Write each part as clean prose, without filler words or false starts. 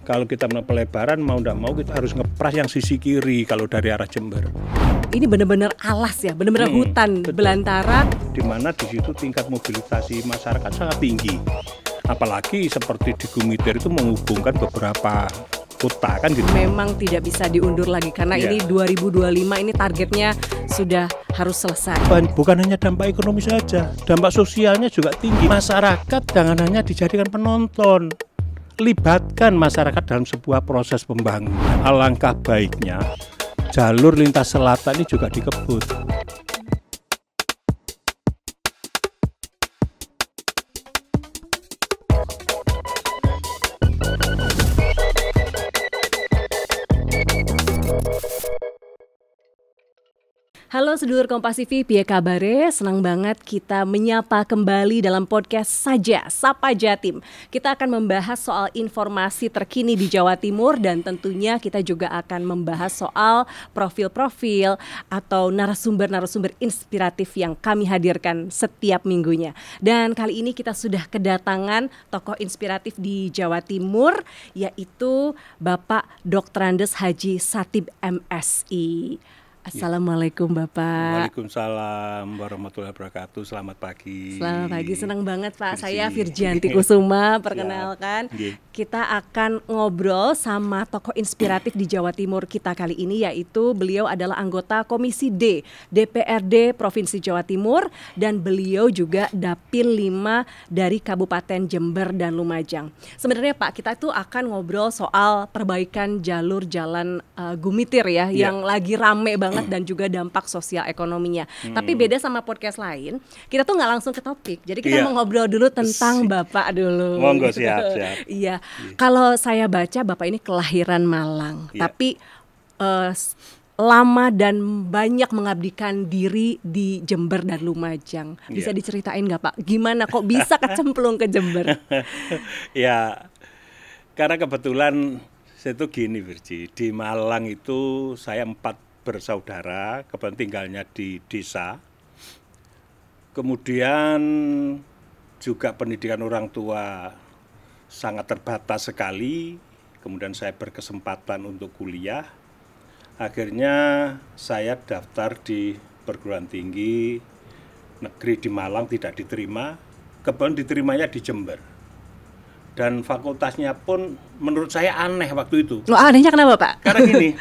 Kalau kita mau pelebaran, mau nggak mau kita harus ngepras yang sisi kiri kalau dari arah Jember. Ini benar-benar alas ya, benar-benar hutan betul. belantara. Di mana di situ tingkat mobilisasi masyarakat sangat tinggi. Apalagi seperti di Gumitir itu menghubungkan beberapa kota kan gitu. Memang tidak bisa diundur lagi karena ini 2025 ini targetnya sudah harus selesai. Bukan hanya dampak ekonomi saja, dampak sosialnya juga tinggi. Masyarakat jangan hanya dijadikan penonton. Libatkan masyarakat dalam sebuah proses pembangunan. Alangkah baiknya jalur lintas selatan ini juga dikebut. Halo sedulur Kompas TV, piye kabare? Senang banget kita menyapa kembali dalam podcast Saja Sapa Jatim. Kita akan membahas soal informasi terkini di Jawa Timur dan tentunya kita juga akan membahas soal profil-profil atau narasumber-narasumber inspiratif yang kami hadirkan setiap minggunya. Dan kali ini kita sudah kedatangan tokoh inspiratif di Jawa Timur, yaitu Bapak Dr. Andes Haji Satib MSI. Assalamualaikum Bapak. Waalaikumsalam warahmatullahi wabarakatuh. Selamat pagi. Selamat pagi, senang banget Pak. Saya Virgianti Kusuma, perkenalkan. Kita akan ngobrol sama tokoh inspiratif di Jawa Timur kita kali ini, yaitu beliau adalah anggota Komisi D DPRD Provinsi Jawa Timur dan beliau juga Dapil 5 dari Kabupaten Jember dan Lumajang. Sebenarnya Pak, kita tuh akan ngobrol soal perbaikan jalur jalan Gumitir ya, yang lagi rame banget dan juga dampak sosial ekonominya. Tapi beda sama podcast lain, kita tuh nggak langsung ke topik. Jadi kita mau ngobrol dulu tentang Bapak dulu. Monggo, siap. Iya. Kalau saya baca Bapak ini kelahiran Malang, tapi lama dan banyak mengabdikan diri di Jember dan Lumajang. Bisa diceritain nggak Pak? Gimana kok bisa kecemplung ke Jember? Ya, karena kebetulan saya tuh gini Virgi, di Malang itu saya 4 bersaudara, kebetulan tinggalnya di desa. Kemudian juga pendidikan orang tua sangat terbatas sekali. Kemudian saya berkesempatan untuk kuliah. Akhirnya saya daftar di perguruan tinggi negeri di Malang, tidak diterima. Kebetulan diterimanya di Jember. Dan fakultasnya pun menurut saya aneh waktu itu. Loh, anehnya kenapa Pak? Karena gini,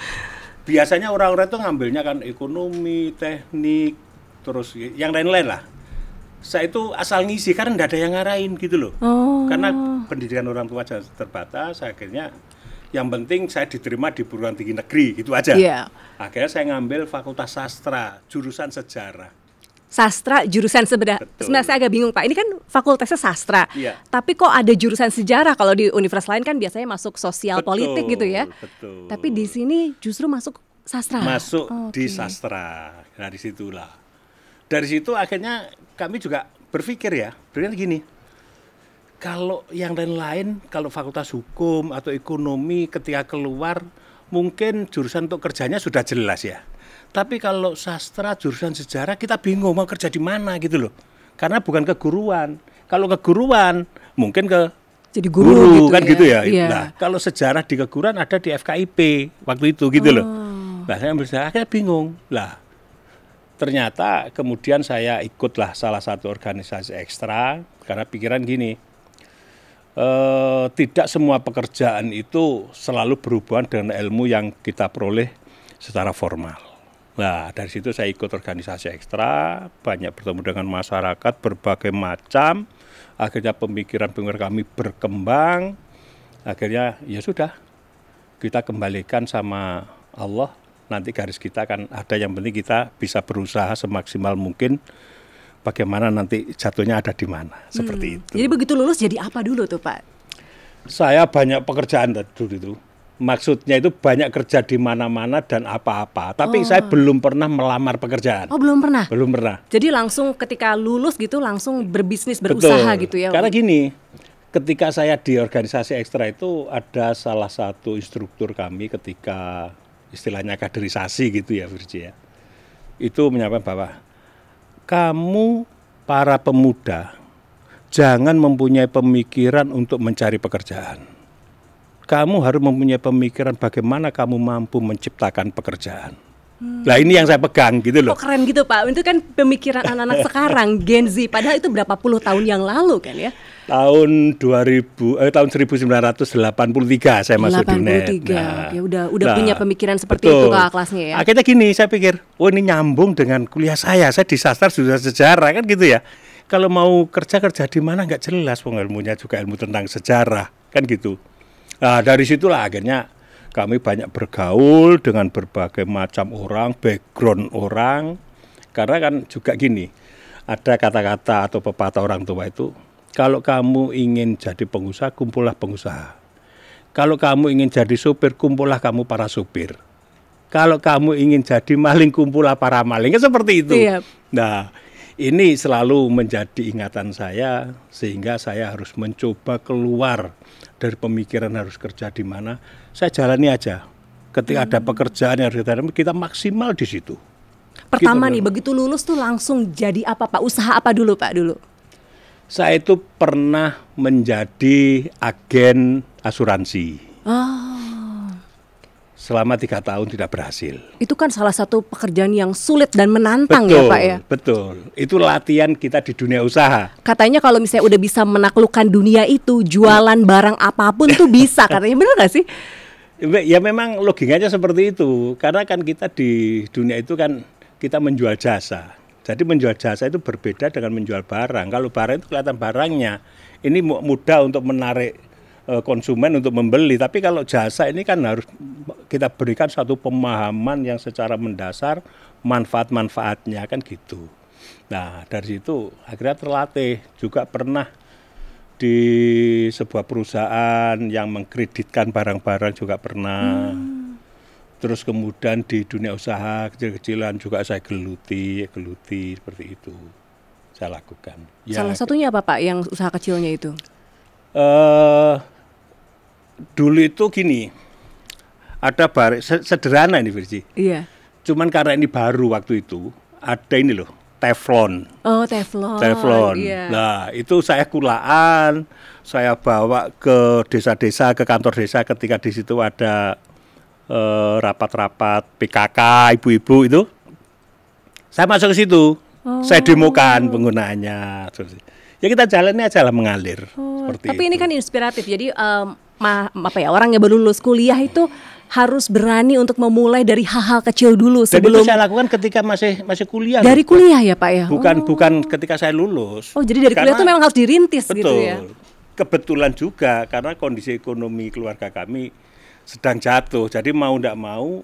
biasanya orang-orang itu ngambilnya kan ekonomi, teknik, terus yang lain-lain lah. Saya itu asal ngisi karena nggak ada yang ngarahin gitu loh. Karena pendidikan orang tua terbatas, akhirnya yang penting saya diterima di perguruan tinggi negeri gitu aja. Akhirnya saya ngambil Fakultas Sastra, jurusan sejarah. Sastra jurusan sebenarnya saya agak bingung Pak. Ini kan fakultasnya sastra, tapi kok ada jurusan sejarah? Kalau di universitas lain kan biasanya masuk sosial politik gitu ya. Tapi di sini justru masuk sastra. Masuk di sastra. Dari situlah. Dari situ akhirnya kami juga berpikir gini. Kalau yang lain-lain, kalau fakultas hukum atau ekonomi ketika keluar mungkin jurusan untuk kerjanya sudah jelas ya. Tapi kalau sastra, jurusan sejarah, kita bingung mau kerja di mana gitu loh. Karena bukan keguruan. Kalau keguruan, mungkin ke jadi guru kan gitu ya. Nah, kalau sejarah di keguruan ada di FKIP waktu itu gitu loh. Nah, saya ambil sejarah, akhirnya bingung. Lah, ternyata kemudian saya ikutlah salah satu organisasi ekstra. Karena pikiran gini, tidak semua pekerjaan itu selalu berhubungan dengan ilmu yang kita peroleh secara formal. Nah, dari situ saya ikut organisasi ekstra, banyak bertemu dengan masyarakat berbagai macam. Akhirnya pemikiran-pemikiran kami berkembang. Akhirnya ya sudah, kita kembalikan sama Allah. Nanti garis kita kan ada, yang penting kita bisa berusaha semaksimal mungkin. Bagaimana nanti jatuhnya ada di mana, seperti itu. Jadi begitu lulus jadi apa dulu tuh Pak? Saya banyak pekerjaan dulu itu. Maksudnya itu banyak kerja di mana-mana dan apa-apa. Tapi saya belum pernah melamar pekerjaan. Oh, belum pernah? Belum pernah. Jadi langsung ketika lulus gitu langsung berbisnis, berusaha gitu ya? Karena gini, ketika saya di organisasi ekstra itu ada salah satu instruktur kami ketika istilahnya kaderisasi gitu ya Virgi ya. Itu menyampaikan bahwa kamu para pemuda jangan mempunyai pemikiran untuk mencari pekerjaan. kamu harus mempunyai pemikiran bagaimana kamu mampu menciptakan pekerjaan. Nah ini yang saya pegang gitu loh. Kok keren gitu Pak, itu kan pemikiran anak-anak sekarang, Gen Z, padahal itu berapa puluh tahun yang lalu kan ya? Tahun 1983 saya masuk Dunet. Nah, ya udah punya pemikiran seperti itu Kak kelasnya ya. Akhirnya gini, saya pikir, oh ini nyambung dengan kuliah saya di sastra sudah sejarah kan gitu ya. Kalau mau kerja di mana nggak jelas, ilmunya juga ilmu tentang sejarah kan gitu. Nah dari situlah akhirnya kami banyak bergaul dengan berbagai macam orang, background orang. Karena kan juga gini, ada kata-kata atau pepatah orang tua itu, kalau kamu ingin jadi pengusaha, kumpullah pengusaha. Kalau kamu ingin jadi supir, kumpullah kamu para supir. Kalau kamu ingin jadi maling, kumpullah para maling. Kan seperti itu. Iya. Nah, ini selalu menjadi ingatan saya, sehingga saya harus mencoba keluar dari pemikiran harus kerja di mana. Saya jalani aja. Ketika ada pekerjaan yang harus kita maksimal di situ. Pertama gitu, nih, begitu lulus tuh langsung jadi apa Pak? Usaha apa dulu Pak dulu? Saya itu pernah menjadi agen asuransi. Selama 3 tahun tidak berhasil. Itu kan salah satu pekerjaan yang sulit dan menantang ya Pak ya? Betul, itu latihan kita di dunia usaha. Katanya kalau misalnya udah bisa menaklukkan dunia itu, jualan barang apapun tuh bisa katanya, benar gak sih? Ya memang logikanya seperti itu, karena kan kita di dunia itu kan kita menjual jasa. Jadi menjual jasa itu berbeda dengan menjual barang. Kalau barang itu kelihatan barangnya, ini mudah untuk menarik konsumen untuk membeli. Tapi kalau jasa ini kan harus kita berikan satu pemahaman yang secara mendasar manfaat-manfaatnya kan gitu. Nah dari situ akhirnya terlatih. Juga pernah di sebuah perusahaan yang mengkreditkan barang-barang juga pernah. Terus kemudian di dunia usaha kecil-kecilan juga saya geluti seperti itu saya lakukan. Ya, salah satunya apa Pak yang usaha kecilnya itu? Dulu itu gini, ada sederhana ini Virgi. Iya. Cuman karena ini baru waktu itu, ada ini loh, teflon. Oh teflon. Iya. Nah itu saya kulaan, saya bawa ke desa-desa, ke kantor desa ketika di situ ada rapat-rapat PKK, ibu-ibu itu, saya masuk ke situ, saya demokan penggunaannya. Ya kita jalannya aja lah mengalir. Tapi itu. Ini kan inspiratif, jadi orang yang baru lulus kuliah itu harus berani untuk memulai dari hal-hal kecil dulu sebelum. Dan itu saya lakukan ketika masih kuliah. Dari kuliah ya Pak ya? Bukan ketika saya lulus. Oh jadi dari kuliah itu memang harus dirintis. Betul, gitu ya? Kebetulan juga karena kondisi ekonomi keluarga kami sedang jatuh, jadi mau tidak mau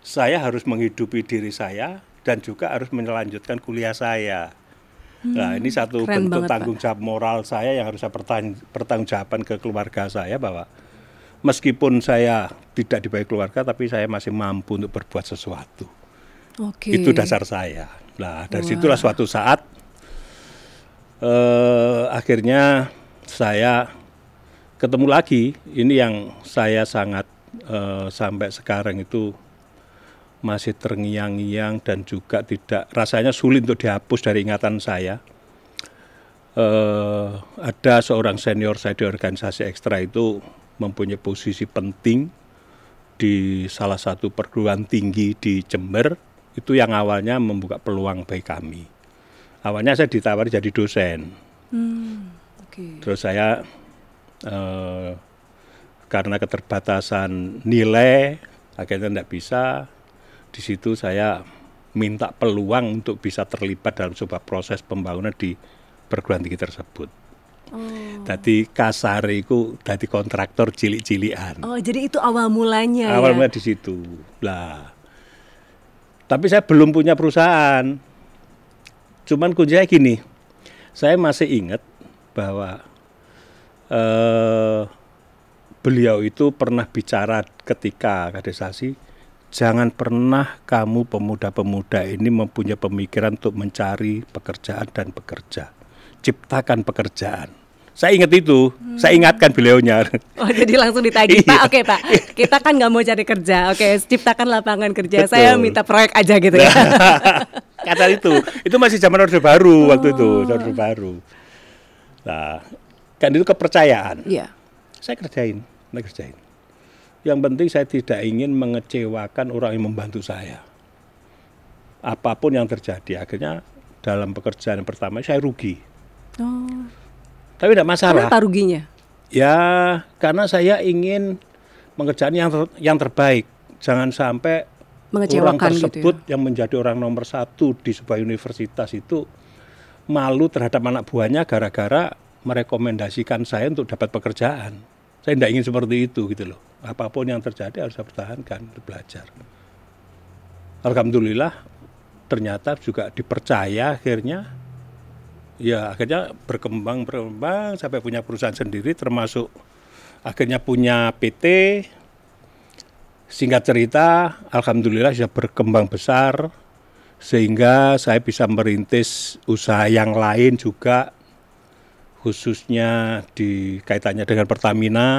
saya harus menghidupi diri saya dan juga harus melanjutkan kuliah saya. Nah ini satu bentuk tanggung jawab moral saya yang harus saya pertanggungjawabkan ke keluarga saya, bahwa meskipun saya tidak dibayar keluarga tapi saya masih mampu untuk berbuat sesuatu. Itu dasar saya. Nah dari situlah suatu saat akhirnya saya ketemu lagi, ini yang saya sangat sampai sekarang itu masih terngiang-ngiang dan juga tidak, rasanya sulit untuk dihapus dari ingatan saya. Ada seorang senior saya di organisasi ekstra itu mempunyai posisi penting di salah satu perguruan tinggi di Jember, itu yang awalnya membuka peluang bagi kami. Awalnya saya ditawari jadi dosen. Terus saya karena keterbatasan nilai akhirnya tidak bisa. Di situ saya minta peluang untuk bisa terlibat dalam sebuah proses pembangunan di perguruan tinggi tersebut. Jadi kasariku dari kontraktor cilik-cilian. Oh jadi itu awal mulanya. Awal mulanya di situ. Lah. Tapi saya belum punya perusahaan. Cuman kuncinya gini, saya masih ingat bahwa beliau itu pernah bicara ketika kaderisasi, jangan pernah kamu pemuda-pemuda ini mempunyai pemikiran untuk mencari pekerjaan dan bekerja. Ciptakan pekerjaan. Saya ingat itu, saya ingatkan beliaunya. Oh jadi langsung ditagih, Pak. Oke Pak, kita kan nggak mau cari kerja. Oke, ciptakan lapangan kerja. Betul. Saya minta proyek aja gitu ya. Kata itu masih zaman Orde Baru waktu itu, Orde Baru. Nah, kan itu kepercayaan. Iya. Saya kerjain. Yang penting saya tidak ingin mengecewakan orang yang membantu saya. Apapun yang terjadi, akhirnya dalam pekerjaan yang pertama saya rugi. Tapi tidak masalah. Kenapa ruginya? Ya, karena saya ingin mengerjakan yang terbaik. Jangan sampai orang tersebut gitu ya? Yang menjadi orang nomor 1 di sebuah universitas itu malu terhadap anak buahnya gara-gara merekomendasikan saya untuk dapat pekerjaan. Saya tidak ingin seperti itu gitu loh. Apapun yang terjadi harus saya pertahankan untuk belajar. Alhamdulillah ternyata juga dipercaya akhirnya. Ya akhirnya berkembang sampai punya perusahaan sendiri, termasuk akhirnya punya PT. Singkat cerita, alhamdulillah sudah berkembang besar sehingga saya bisa merintis usaha yang lain juga, khususnya di kaitannya dengan Pertamina.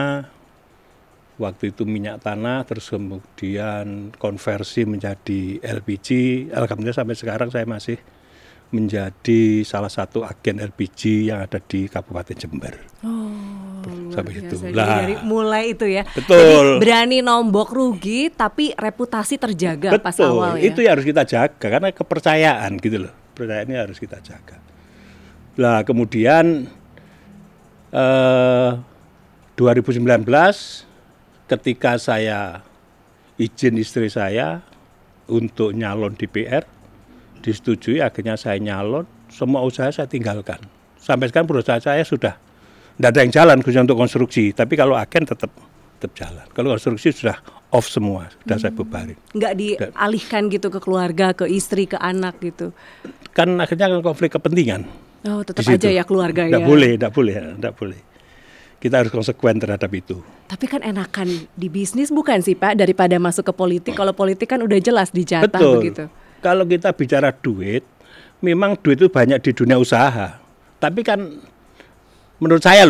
Waktu itu minyak tanah, terus kemudian konversi menjadi LPG. Alhamdulillah sampai sekarang saya masih menjadi salah satu agen LPG yang ada di Kabupaten Jember. Sampai itu. Dari mulai itu ya. Betul. Jadi berani nombok rugi tapi reputasi terjaga. Betul. Pas awal ya. Itu yang harus kita jaga karena kepercayaan gitu loh. Kepercayaan ini harus kita jaga. Lah kemudian 2019 ketika saya izin istri saya untuk nyalon DPR, disetujui, akhirnya saya nyalon, semua usaha saya tinggalkan. Sampai sekarang perusahaan saya sudah tidak ada yang jalan khususnya untuk konstruksi, tapi kalau agen tetap jalan. Kalau konstruksi sudah off semua, sudah saya bubarin. Nggak dialihkan gitu ke keluarga, ke istri, ke anak gitu? Kan akhirnya konflik kepentingan. Oh tetap aja ya keluarga ya? Tidak boleh. Kita harus konsekuen terhadap itu. Tapi kan enakan di bisnis bukan sih Pak, daripada masuk ke politik. Kalau politik kan udah jelas dijatah. Betul. Begitu. Kalau kita bicara duit, memang duit itu banyak di dunia usaha. Tapi kan menurut saya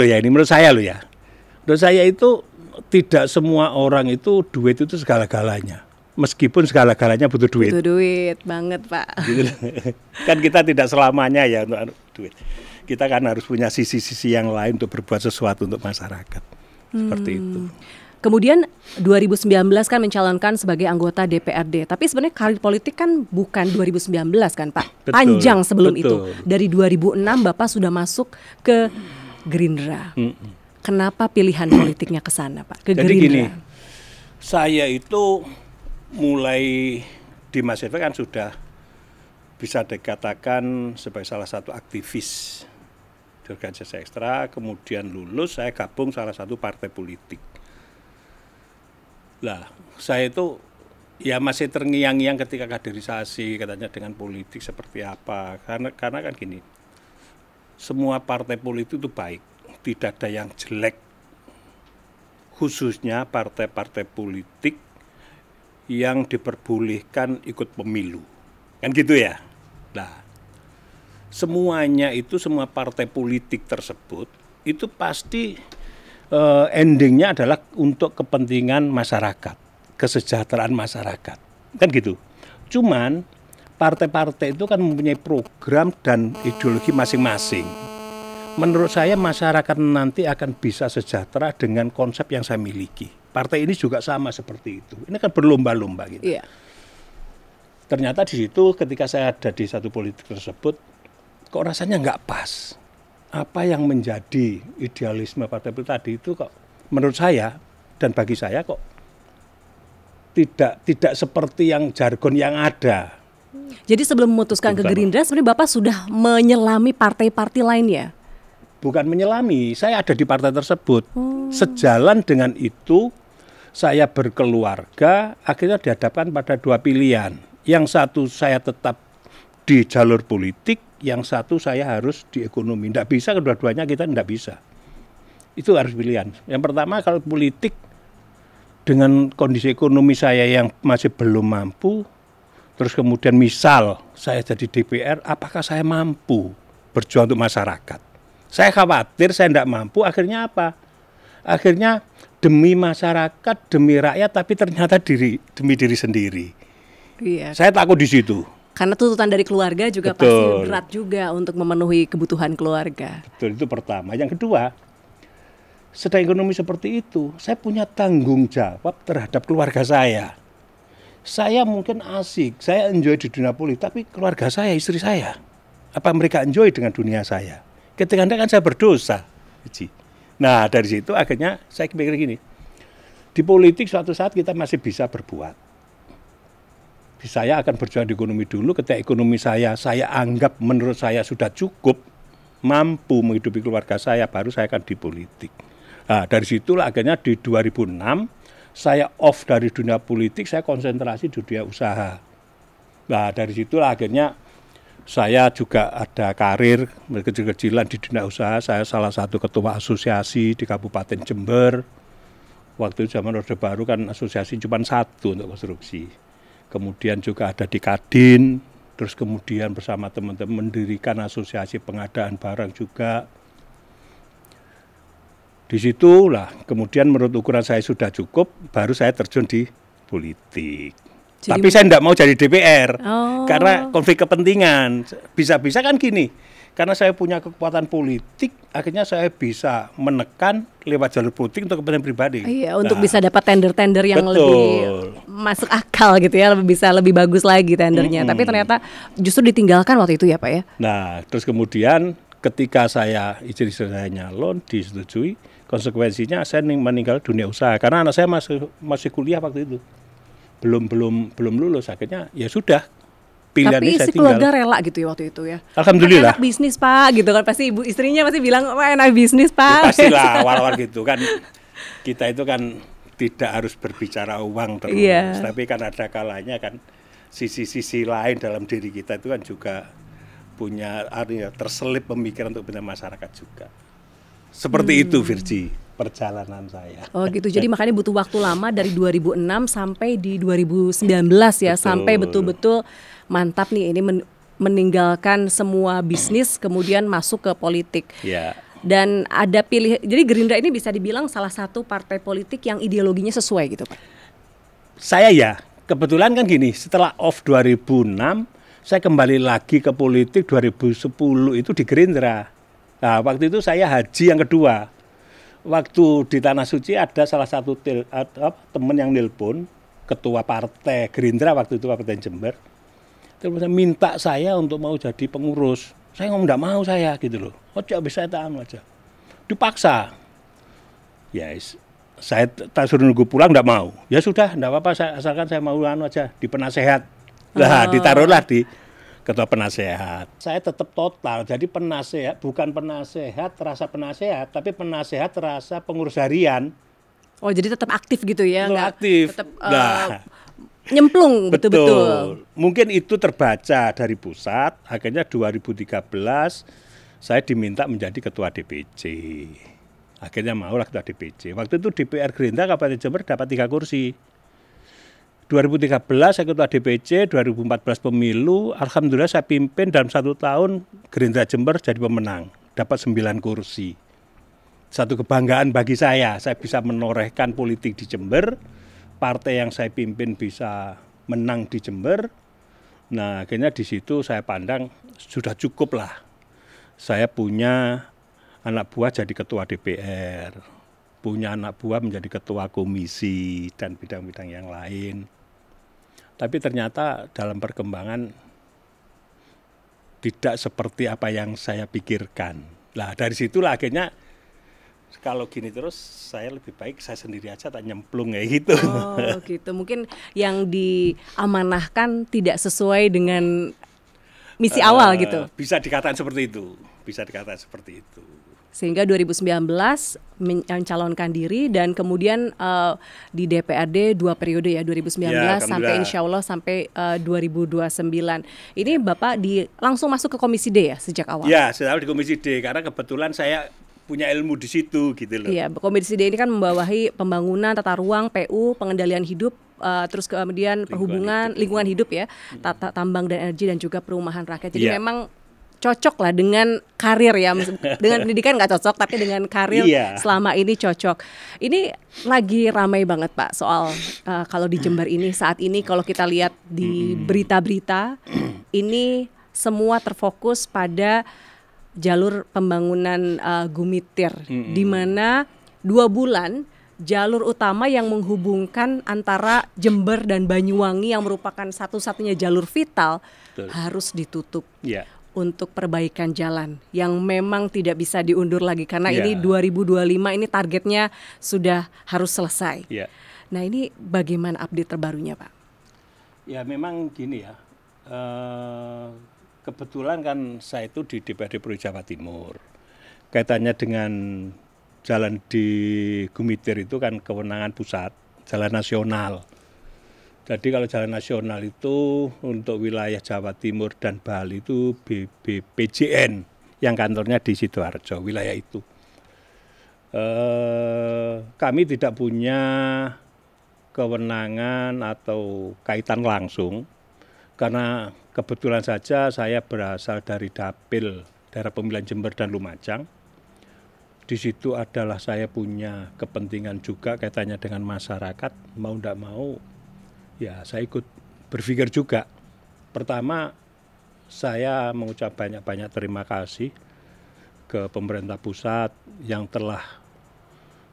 itu tidak semua orang itu duit itu segala-galanya. Meskipun segala-galanya butuh duit. Butuh duit banget Pak. Gitu. Kan kita tidak selamanya ya untuk duit. Kita kan harus punya sisi-sisi yang lain untuk berbuat sesuatu untuk masyarakat. Seperti itu. Kemudian 2019 kan mencalonkan sebagai anggota DPRD. Tapi sebenarnya karir politik kan bukan 2019 kan Pak. Betul, panjang sebelum itu. Dari 2006 Bapak sudah masuk ke Gerindra. Kenapa pilihan politiknya ke sana Pak? Ke Jadi Gerindra. Gini, saya itu mulai di mahasiswa kan sudah bisa dikatakan sebagai salah satu aktivis di organisasi ekstra. Kemudian lulus saya gabung salah satu partai politik. Lah, saya itu ya masih terngiang-ngiang ketika kaderisasi, katanya dengan politik seperti apa. Karena kan gini, semua partai politik itu baik, tidak ada yang jelek. Khususnya partai-partai politik yang diperbolehkan ikut pemilu. Kan gitu ya. Nah, semuanya itu, semua partai politik tersebut itu pasti endingnya adalah untuk kepentingan masyarakat, kesejahteraan masyarakat, kan gitu. Cuman partai-partai itu kan mempunyai program dan ideologi masing-masing. Menurut saya masyarakat nanti akan bisa sejahtera dengan konsep yang saya miliki. Partai ini juga sama seperti itu. Ini kan berlomba-lomba gitu. Iya. Ternyata di situ ketika saya ada di satu politik tersebut, kok rasanya nggak pas. Apa yang menjadi idealisme partai politik tadi itu kok menurut saya dan bagi saya kok tidak seperti yang jargon yang ada. Jadi sebelum memutuskan ke Gerindra sebenarnya Bapak sudah menyelami partai-partai lainnya? Bukan menyelami, saya ada di partai tersebut. Sejalan dengan itu saya berkeluarga, akhirnya dihadapkan pada dua pilihan. Yang satu saya tetap di jalur politik, yang satu saya harus di ekonomi. Tidak bisa kedua-duanya, kita tidak bisa. Itu harus pilihan. Yang pertama kalau politik dengan kondisi ekonomi saya yang masih belum mampu, terus kemudian misal saya jadi DPR, apakah saya mampu berjuang untuk masyarakat? Saya khawatir saya tidak mampu, akhirnya apa? Akhirnya demi masyarakat, demi rakyat, tapi ternyata demi diri sendiri. Iya. Saya takut di situ. Karena tuntutan dari keluarga juga Betul. Pasti berat juga untuk memenuhi kebutuhan keluarga. Betul, itu pertama. Yang kedua, sedang ekonomi seperti itu, saya punya tanggung jawab terhadap keluarga saya. Saya mungkin asik, saya enjoy di dunia politik, tapi keluarga saya, istri saya, apa mereka enjoy dengan dunia saya? Ketika kan saya berdosa. Nah, dari situ akhirnya saya pikir gini, di politik suatu saat kita masih bisa berbuat. Saya akan berjuang di ekonomi dulu, ketika ekonomi saya anggap menurut saya sudah cukup, mampu menghidupi keluarga saya, baru saya akan di politik. Nah, dari situlah akhirnya di 2006, saya off dari dunia politik, saya konsentrasi di dunia usaha. Nah, dari situlah akhirnya saya juga ada karir kecil-kecilan di dunia usaha. Saya salah satu ketua asosiasi di Kabupaten Jember. Waktu itu zaman Orde Baru kan asosiasi cuma satu untuk konstruksi. Kemudian juga ada di Kadin, terus kemudian bersama teman-teman mendirikan asosiasi pengadaan barang juga. Di situlah kemudian menurut ukuran saya sudah cukup, baru saya terjun di politik. Jadi, tapi saya tidak mau jadi DPR, karena konflik kepentingan. Bisa-bisa kan gini, karena saya punya kekuatan politik, akhirnya saya bisa menekan lewat jalur politik untuk kepentingan pribadi. Iya, untuk bisa dapat tender-tender yang lebih masuk akal gitu ya, lebih bagus lagi tendernya. Tapi ternyata justru ditinggalkan waktu itu ya Pak ya. Nah, terus kemudian ketika istri saya nyalon, disetujui, konsekuensinya saya meninggal dunia usaha karena anak saya masih kuliah waktu itu. Belum lulus, akhirnya ya sudah. Tapi si keluarga rela gitu ya waktu itu ya. Alhamdulillah. Anak bisnis Pak gitu kan, pasti istrinya pasti bilang wah enak bisnis Pak. Ya, pastilah awal-awal gitu kan. Kita itu kan tidak harus berbicara uang terus, tapi kan ada kalanya kan sisi-sisi lain dalam diri kita itu kan juga punya terselip pemikiran untuk benar masyarakat juga. Seperti itu Virgi perjalanan saya. Oh gitu, jadi makanya butuh waktu lama dari 2006 sampai di 2019 ya. Betul. Sampai betul-betul mantap nih ini meninggalkan semua bisnis kemudian masuk ke politik. Ya. Dan ada jadi Gerindra ini bisa dibilang salah satu partai politik yang ideologinya sesuai gitu Pak. Saya ya, kebetulan kan gini, setelah off 2006 saya kembali lagi ke politik 2010 itu di Gerindra. Nah, waktu itu saya haji yang kedua. Waktu di Tanah Suci ada salah satu teman yang nelpon, ketua partai Gerindra waktu itu Kabupaten Jember. Terus minta saya untuk mau jadi pengurus. Saya ngomong enggak mau saya gitu loh. Oh, tidak bisa tahan aja. Dipaksa. Ya, saya tak suruh nunggu pulang enggak mau. Ya sudah, enggak apa-apa, asalkan saya mau aja di penasehat. Nah, ditaruhlah di ketua penasehat. Saya tetap total, jadi penasehat, bukan penasehat terasa penasehat, tapi penasehat terasa pengurus harian. Oh, jadi tetap aktif gitu ya? Tetap aktif. Tetap nyemplung betul-betul. Mungkin itu terbaca dari pusat, akhirnya 2013 saya diminta menjadi ketua DPC. Akhirnya maulah ketua DPC. Waktu itu DPR Gerindra Kabupaten Jember dapat 3 kursi. 2013 saya ketua DPC, 2014 pemilu, alhamdulillah saya pimpin dalam 1 tahun Gerindra Jember jadi pemenang, dapat 9 kursi. Satu kebanggaan bagi saya bisa menorehkan politik di Jember, partai yang saya pimpin bisa menang di Jember. Nah, akhirnya di situ saya pandang sudah cukup lah. Saya punya anak buah jadi ketua DPR, punya anak buah menjadi ketua komisi dan bidang-bidang yang lain. Tapi ternyata dalam perkembangan tidak seperti apa yang saya pikirkan. Nah, dari situlah akhirnya kalau gini terus saya lebih baik saya sendiri aja tak nyemplung kayak gitu. Oh gitu, mungkin yang diamanahkan tidak sesuai dengan misi awal gitu. Bisa dikatakan seperti itu. Sehingga 2019 mencalonkan diri dan kemudian di DPRD 2 periode ya, 2019 ya, sampai insya Allah sampai 2029. Ini Bapak langsung masuk ke Komisi D ya sejak awal? Ya, saya di Komisi D karena kebetulan saya punya ilmu di situ gitu loh. Iya, Komisi D ini kan membawahi pembangunan, tata ruang, PU, pengendalian hidup, terus kemudian perhubungan, lingkungan hidup ya, tata tambang dan energi dan juga perumahan rakyat. Jadi memang cocok lah dengan karir ya, dengan pendidikan nggak cocok tapi dengan karir selama ini cocok. Ini lagi ramai banget Pak soal kalau di Jember ini saat ini kalau kita lihat di berita-berita ini semua terfokus pada jalur pembangunan Gumitir di mana 2 bulan jalur utama yang menghubungkan antara Jember dan Banyuwangi yang merupakan satu-satunya jalur vital harus ditutup untuk perbaikan jalan yang memang tidak bisa diundur lagi karena ini 2025 ini targetnya sudah harus selesai. Nah ini bagaimana update terbarunya Pak? Ya memang gini ya, kebetulan kan saya itu di DPRD Provinsi Jawa Timur. Kaitannya dengan jalan di Gumitir itu kan kewenangan pusat, jalan nasional. Jadi kalau jalan nasional itu untuk wilayah Jawa Timur dan Bali itu BPJN yang kantornya di Sidoarjo, wilayah itu. Kami tidak punya kewenangan atau kaitan langsung karena kebetulan saja saya berasal dari Dapil Daerah Pemilihan Jember dan Lumajang. Di situ adalah saya punya kepentingan juga kaitannya dengan masyarakat, mau tidak mau ya saya ikut berpikir juga. Pertama saya mengucap banyak-banyak terima kasih ke pemerintah pusat yang telah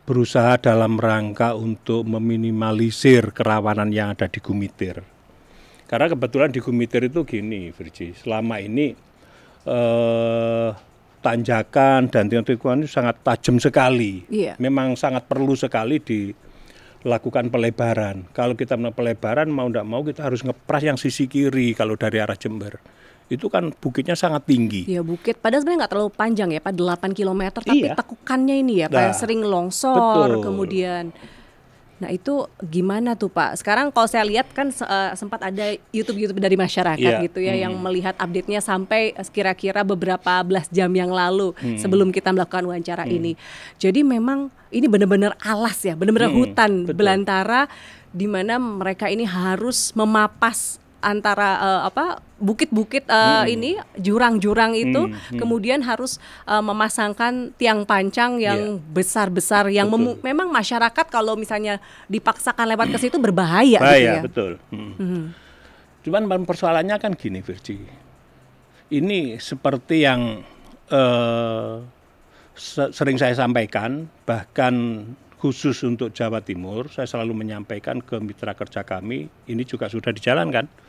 berusaha dalam rangka untuk meminimalisir kerawanan yang ada di Gumitir. Karena kebetulan di Gumitir itu gini Virgi, selama ini tanjakan dan tikungan itu sangat tajam sekali. Memang sangat perlu sekali dilakukan pelebaran. Kalau kita melakukan pelebaran mau tidak mau kita harus ngepras yang sisi kiri kalau dari arah Jember. Itu kan bukitnya sangat tinggi. Ya bukit, padahal sebenarnya nggak terlalu panjang ya Pak, 8 km. Tapi tekukannya ini ya Pak, sering longsor kemudian. Nah itu gimana tuh Pak? Sekarang kalau saya lihat kan sempat ada YouTube dari masyarakat gitu ya yang melihat update-nya sampai kira-kira beberapa belas jam yang lalu sebelum kita melakukan wawancara ini. Jadi memang ini benar-benar alas ya, benar-benar hutan belantara di mana mereka ini harus memapas antara bukit-bukit ini jurang-jurang itu kemudian harus memasangkan tiang pancang yang besar-besar yang memang masyarakat kalau misalnya dipaksakan lewat ke situ berbahaya gitu ya. Betul. Cuman persoalannya kan gini Virgi. Ini seperti yang sering saya sampaikan, bahkan khusus untuk Jawa Timur saya selalu menyampaikan ke mitra kerja kami, ini juga sudah dijalankan.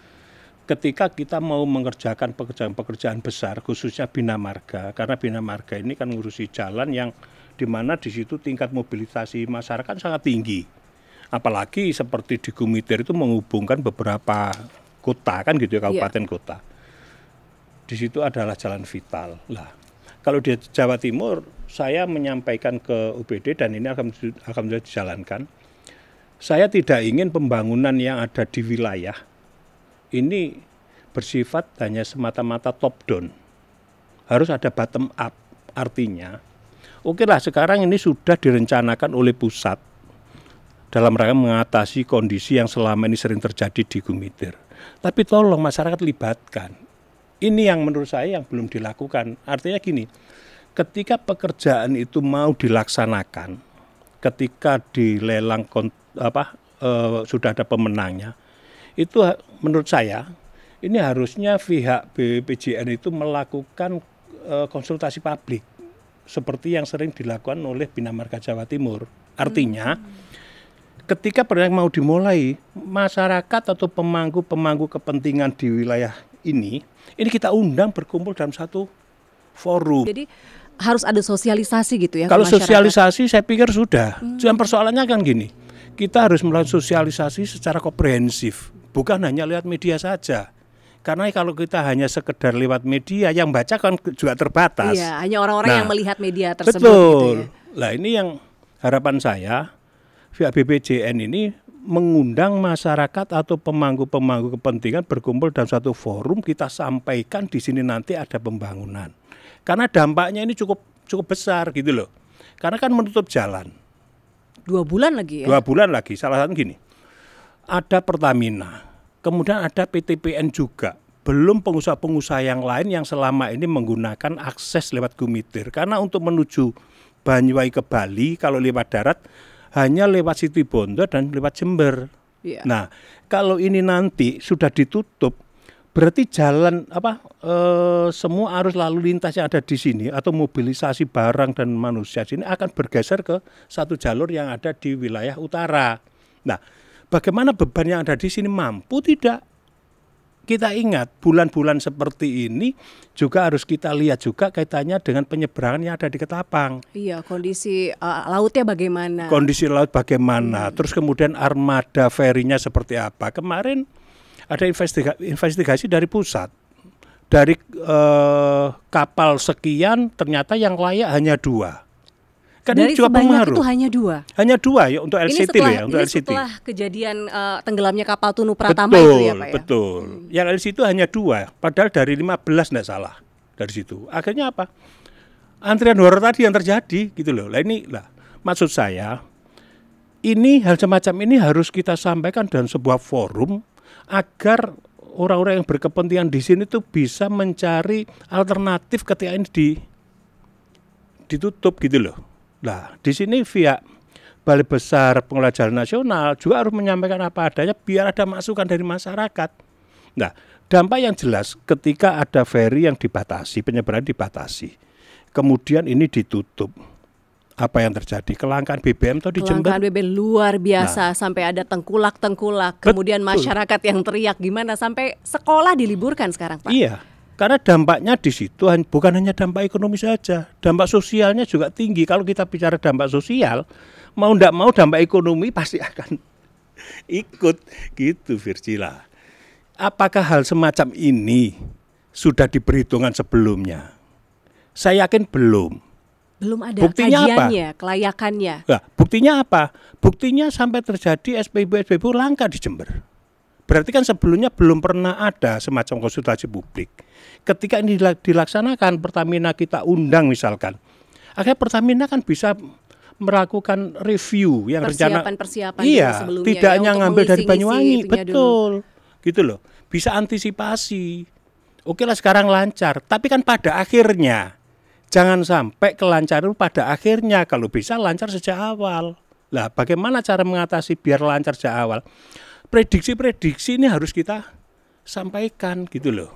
Ketika kita mau mengerjakan pekerjaan-pekerjaan besar, khususnya Bina Marga, karena Bina Marga ini kan ngurusi jalan yang dimana di situ tingkat mobilisasi masyarakat sangat tinggi. Apalagi seperti di Gumitir itu menghubungkan beberapa kota kan gitu ya, kabupaten kota. Di situ adalah jalan vital. Lah, kalau di Jawa Timur saya menyampaikan ke UPD dan ini akan dijalankan. Saya tidak ingin pembangunan yang ada di wilayah ini bersifat hanya semata-mata top down. Harus ada bottom up. Artinya, oke lah sekarang ini sudah direncanakan oleh pusat dalam rangka mengatasi kondisi yang selama ini sering terjadi di Gumitir. Tapi tolong masyarakat libatkan. Ini yang menurut saya yang belum dilakukan. Artinya gini, ketika pekerjaan itu mau dilaksanakan, ketika dilelang sudah ada pemenangnya, itu menurut saya ini harusnya pihak BPJN itu melakukan konsultasi publik seperti yang sering dilakukan oleh Bina Marga Jawa Timur. Artinya ketika proyek mau dimulai, masyarakat atau pemangku kepentingan di wilayah ini kita undang berkumpul dalam satu forum. Jadi harus ada sosialisasi gitu ya. Kalau sosialisasi saya pikir sudah. Cuma persoalannya kan gini, kita harus melakukan sosialisasi secara komprehensif. Bukan hanya lewat media saja. Karena kalau kita hanya sekedar lewat media, yang baca kan juga terbatas. Iya, hanya orang-orang yang melihat media tersebut. Betul. Gitu ya. Nah ini yang harapan saya, pihak BPJN ini mengundang masyarakat atau pemangku kepentingan berkumpul dalam satu forum, kita sampaikan di sini nanti ada pembangunan. Karena dampaknya ini cukup besar gitu loh. Karena kan menutup jalan. 2 bulan lagi ya? 2 bulan lagi, salah satu gini. Ada Pertamina, kemudian ada PTPN juga. Belum pengusaha-pengusaha yang lain yang selama ini menggunakan akses lewat Gumitir. Karena untuk menuju Banyuwangi ke Bali, kalau lewat darat, hanya lewat Situbondo dan lewat Jember. Nah, kalau ini nanti sudah ditutup, berarti jalan semua arus lalu lintas yang ada di sini atau mobilisasi barang dan manusia sini akan bergeser ke satu jalur yang ada di wilayah utara. Nah, bagaimana beban yang ada di sini mampu tidak? Kita ingat bulan-bulan seperti ini juga harus kita lihat juga kaitannya dengan penyeberangan yang ada di Ketapang. Iya, kondisi lautnya bagaimana? Kondisi laut bagaimana? Terus kemudian armada ferinya seperti apa? Kemarin ada investigasi dari pusat, dari kapal sekian ternyata yang layak hanya 2. Kan dari ini juga sebanyak pengaruh. Itu hanya 2. Hanya 2 ya untuk LCT ya, untuk ini LCT. Setelah kejadian tenggelamnya kapal Tunu Pratama betul, itu ya Pak ya. Betul. Yang LCT itu hanya 2, padahal dari 15 enggak salah dari situ. Akhirnya apa? Antrian horor tadi yang terjadi gitu loh. Maksud saya ini hal semacam ini harus kita sampaikan dalam sebuah forum agar orang-orang yang berkepentingan di sini tuh bisa mencari alternatif ketika ini ditutup gitu loh. Nah, di sini via Balai Besar Pengelola Jalan Nasional juga harus menyampaikan apa adanya biar ada masukan dari masyarakat. Nah, dampak yang jelas ketika ada ferry yang dibatasi, penyeberangan dibatasi, kemudian ini ditutup. Apa yang terjadi? Kelangkaan BBM atau di Jember? Kelangkaan BBM luar biasa, sampai ada tengkulak-tengkulak. Kemudian masyarakat yang teriak gimana, sampai sekolah diliburkan sekarang Pak. Iya, karena dampaknya di situ bukan hanya dampak ekonomi saja, dampak sosialnya juga tinggi. Kalau kita bicara dampak sosial, mau tidak mau dampak ekonomi pasti akan ikut gitu, Virgila. Apakah hal semacam ini sudah diperhitungkan sebelumnya? Saya yakin belum. Belum ada buktinya kajiannya, apa? Kelayakannya. Nah, buktinya apa? Buktinya sampai terjadi SPBU langka di Jember. Berarti kan sebelumnya belum pernah ada semacam konsultasi publik. Ketika ini dilaksanakan, Pertamina kita undang misalkan. Akhirnya Pertamina kan bisa melakukan review yang persiapan iya, sebelumnya. Tidak hanya ngambil dari Banyuwangi, betul. Dulu. Gitu loh. Bisa antisipasi. Oke lah sekarang lancar, tapi kan pada akhirnya jangan sampai kelancaran pada akhirnya, kalau bisa lancar sejak awal. Lah bagaimana cara mengatasi biar lancar sejak awal? Prediksi-prediksi ini harus kita sampaikan gitu loh.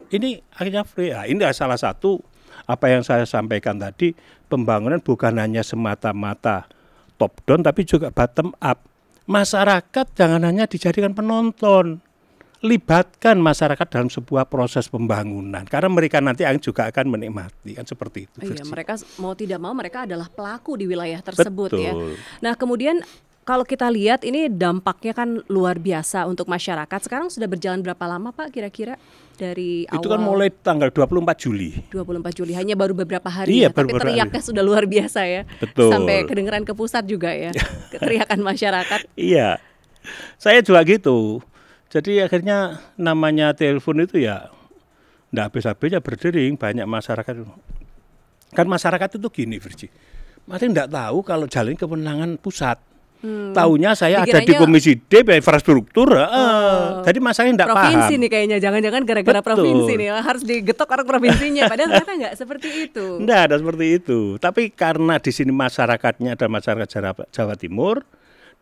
Ini akhirnya ini salah satu apa yang saya sampaikan tadi, pembangunan bukan hanya semata-mata top down tapi juga bottom up. Masyarakat jangan hanya dijadikan penonton. Libatkan masyarakat dalam sebuah proses pembangunan karena mereka nanti juga akan menikmati, kan seperti itu. Iya, mereka mau tidak mau mereka adalah pelaku di wilayah tersebut. Betul. Ya. Nah, kemudian kalau kita lihat ini dampaknya kan luar biasa untuk masyarakat. Sekarang sudah berjalan berapa lama Pak kira-kira dari awal? Itu kan mulai tanggal 24 Juli. 24 Juli, hanya baru beberapa hari iya, ya, tapi teriaknya sudah luar biasa ya. Betul. Sampai kedengeran ke pusat juga ya, teriakan masyarakat. Iya, saya juga gitu. Jadi akhirnya namanya telepon itu ya enggak habis-habisnya berdering, banyak masyarakat. Kan masyarakat itu gini, Virgi. Masih enggak tahu kalau jalan kewenangan pusat. Taunya saya ada di Komisi D infrastruktur. Jadi masalahnya enggak paham. Provinsi nih kayaknya, jangan-jangan gara-gara provinsi nih harus digetok orang provinsinya. Padahal ternyata enggak seperti itu. Enggak ada seperti itu. Tapi karena di sini masyarakatnya ada masyarakat Jawa Timur.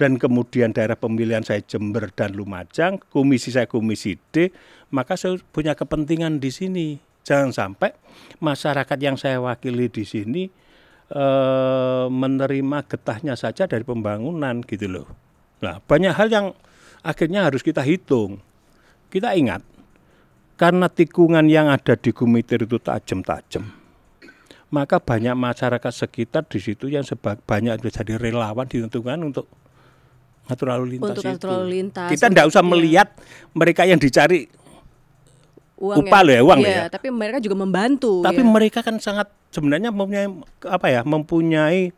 Dan kemudian daerah pemilihan saya Jember dan Lumajang, komisi saya Komisi D, maka saya punya kepentingan di sini. Jangan sampai masyarakat yang saya wakili di sini menerima getahnya saja dari pembangunan gitu loh. Nah, banyak hal yang akhirnya harus kita hitung. Kita ingat, karena tikungan yang ada di Gumitir itu tajam-tajam, maka banyak masyarakat sekitar di situ yang banyak jadi relawan ditentukan untuk ngatur lalu lintas untuk itu. Lalu lintas. Kita tidak usah melihat mereka yang dicari upah uang ya. Tapi mereka juga membantu. Tapi mereka kan sangat sebenarnya mempunyai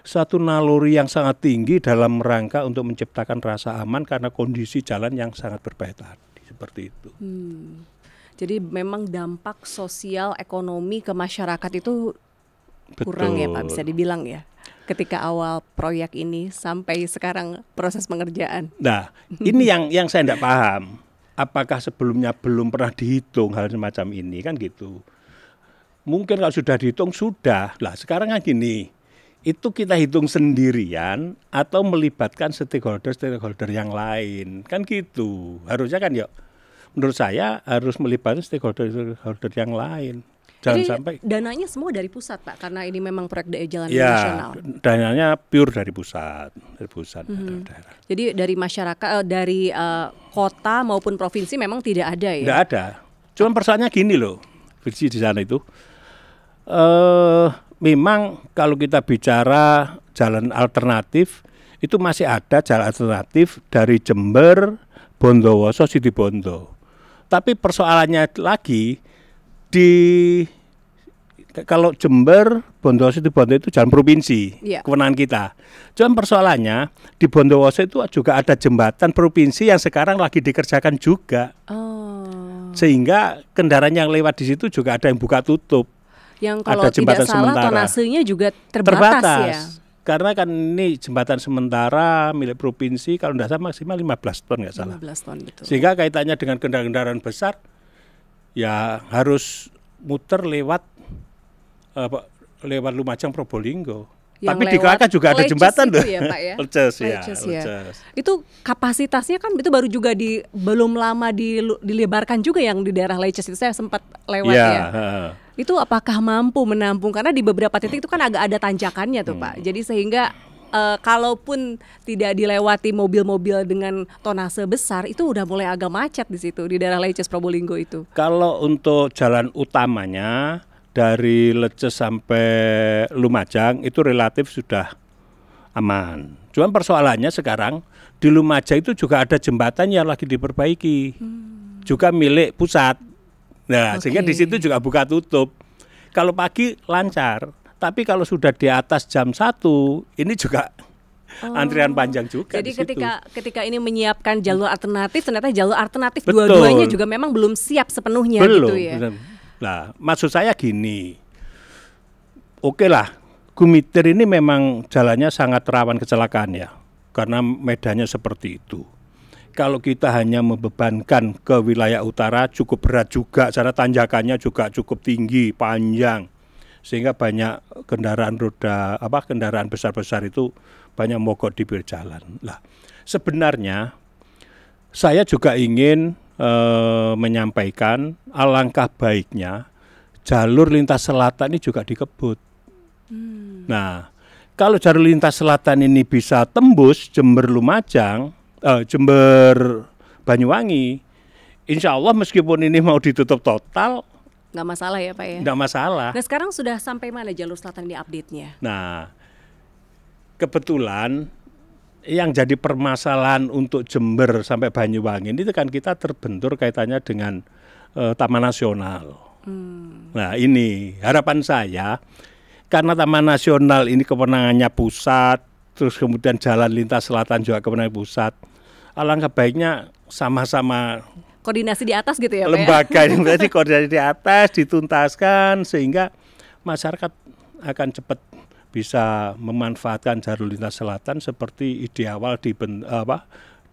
satu naluri yang sangat tinggi dalam rangka untuk menciptakan rasa aman karena kondisi jalan yang sangat berbahaya tadi seperti itu. Jadi memang dampak sosial ekonomi ke masyarakat itu kurang. Betul. Ya Pak, bisa dibilang ya. Ketika awal proyek ini sampai sekarang proses pengerjaan. Nah, ini yang saya tidak paham. Apakah sebelumnya belum pernah dihitung hal semacam ini kan gitu. Mungkin kalau sudah dihitung sudah. Lah sekarang kan gini, itu kita hitung sendirian atau melibatkan stakeholder yang lain kan gitu. Harusnya kan ya menurut saya harus melibatkan stakeholder yang lain. Jangan Jadi sampai dananya semua dari pusat, Pak, karena ini memang proyek jalan ya, nasional. Dananya pure dari pusat, daerah. Jadi dari masyarakat, dari kota maupun provinsi memang tidak ada ya? Tidak ada. Cuma persoalannya gini loh, Virgi, di sana itu. Memang kalau kita bicara jalan alternatif, itu masih ada jalan alternatif dari Jember, Bondowoso, Situbondo. Tapi persoalannya lagi kalau Jember, Bondowoso, Situbondo itu jalan provinsi, kewenangan kita. Cuma persoalannya di Bondowoso itu juga ada jembatan provinsi yang sekarang lagi dikerjakan juga. Sehingga kendaraan yang lewat di situ juga ada yang buka tutup. Yang kalau tidak salah tonasenya juga terbatas ya. Karena kan ini jembatan sementara milik provinsi, kalau tidak salah maksimal 15 ton nggak salah. 15 ton, betul. Sehingga kaitannya dengan kendaraan besar, ya harus muter lewat Lumajang, Probolinggo. Tapi di Kelaka juga ada jembatan tuh. Ya, Pak, ya? Leces. Itu kapasitasnya kan itu baru juga belum lama dilebarkan juga yang di daerah Leces itu saya sempat lewat ya. Itu apakah mampu menampung, karena di beberapa titik itu kan agak ada tanjakannya tuh Pak. Jadi sehingga kalaupun tidak dilewati mobil-mobil dengan tonase besar, itu udah mulai agak macet di situ di daerah Leces Probolinggo itu. Kalau untuk jalan utamanya dari Leces sampai Lumajang itu relatif sudah aman. Cuman persoalannya sekarang di Lumajang itu juga ada jembatan yang lagi diperbaiki, juga milik pusat. Nah, sehingga di situ juga buka tutup. Kalau pagi lancar, tapi kalau sudah di atas jam 1, ini juga antrian panjang juga. Jadi ketika ini menyiapkan jalur alternatif, ternyata jalur alternatif dua-duanya juga memang belum siap sepenuhnya gitu ya. Nah, maksud saya gini, oke lah, Gumitir ini memang jalannya sangat rawan kecelakaan ya, karena medannya seperti itu. Kalau kita hanya membebankan ke wilayah utara cukup berat juga, cara tanjakannya juga cukup tinggi, panjang, sehingga banyak kendaraan kendaraan besar-besar itu banyak mogok di pinggir jalan. Lah, sebenarnya saya juga ingin menyampaikan alangkah baiknya jalur lintas selatan ini juga dikebut. Nah, kalau jalur lintas selatan ini bisa tembus Jember Lumajang, Jember Banyuwangi, insya Allah meskipun ini mau ditutup total, nggak masalah ya Pak ya? Nggak masalah. Nah sekarang sudah sampai mana jalur selatan ini update-nya? Nah, kebetulan yang jadi permasalahan untuk Jember sampai Banyuwangi ini kan kita terbentur kaitannya dengan Taman Nasional. Nah ini harapan saya, karena Taman Nasional ini kewenangannya pusat, terus kemudian jalan lintas selatan juga kewenangan pusat, alangkah baiknya sama-sama koordinasi di atas gitu ya Pak lembaga ya? yang berarti koordinasi di atas dituntaskan sehingga masyarakat akan cepat bisa memanfaatkan jalur lintas selatan seperti ide awal